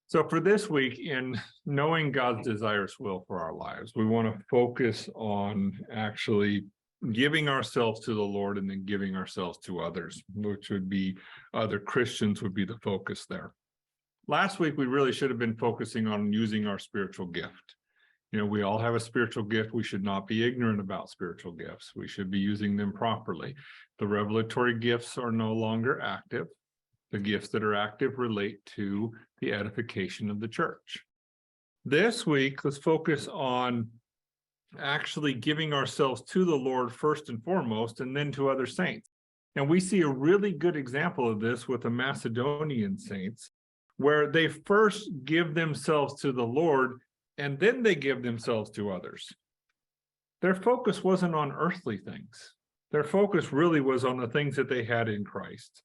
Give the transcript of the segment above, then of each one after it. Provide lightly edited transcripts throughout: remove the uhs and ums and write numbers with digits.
So for this week, in knowing God's desirous will for our lives, we want to focus on actually giving ourselves to the Lord and then giving ourselves to others, which would be other Christians would be the focus there. Last week, we really should have been focusing on using our spiritual gift. You know, we all have a spiritual gift. We should not be ignorant about spiritual gifts. We should be using them properly. The revelatory gifts are no longer active. The gifts that are active relate to the edification of the church. This week, let's focus on actually giving ourselves to the Lord first and foremost, and then to other saints. And we see a really good example of this with the Macedonian saints, where they first give themselves to the Lord, and then they give themselves to others. Their focus wasn't on earthly things. Their focus really was on the things that they had in Christ.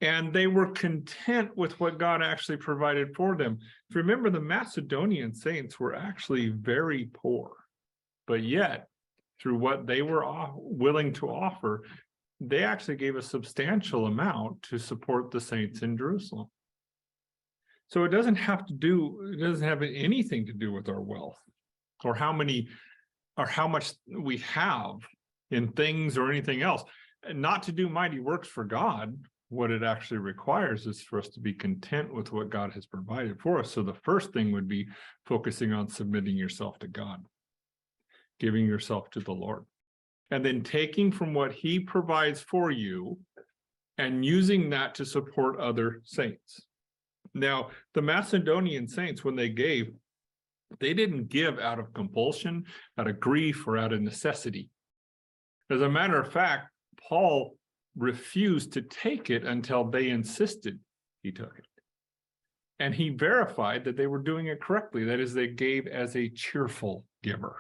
And they were content with what God actually provided for them. If you remember, the Macedonian saints were actually very poor, but yet, through what they were willing to offer, they actually gave a substantial amount to support the saints in Jerusalem. So it doesn't have anything to do with our wealth or how much we have in things or anything else. Not to do mighty works for God. What it actually requires is for us to be content with what God has provided for us. So the first thing would be focusing on submitting yourself to God, giving yourself to the Lord, and then taking from what He provides for you and using that to support other saints. Now, the Macedonian saints, when they gave, they didn't give out of compulsion, out of grief, or out of necessity. As a matter of fact, Paul refused to take it until they insisted he took it. And he verified that they were doing it correctly. That is, they gave as a cheerful giver.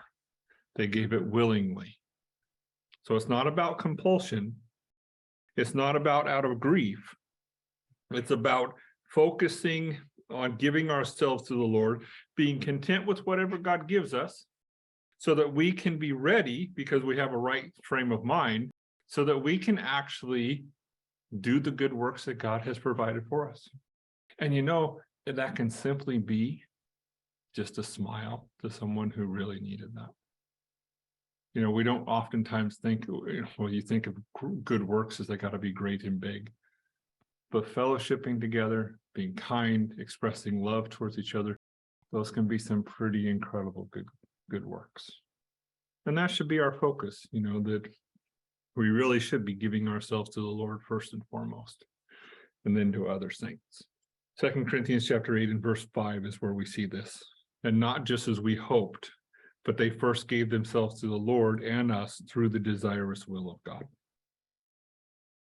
They gave it willingly. So it's not about compulsion. It's not about out of grief. It's about focusing on giving ourselves to the Lord, being content with whatever God gives us, so that we can be ready because we have a right frame of mind, so that we can actually do the good works that God has provided for us. And you know, that can simply be just a smile to someone who really needed that. You know, we don't oftentimes think, well, you think of good works as they got to be great and big. But fellowshipping together, being kind, expressing love towards each other, those can be some pretty incredible good works. And that should be our focus, you know, that we really should be giving ourselves to the Lord first and foremost, and then to other saints. 2 Corinthians chapter 8 and verse 5 is where we see this. And not just as we hoped, but they first gave themselves to the Lord and us through the desirous will of God.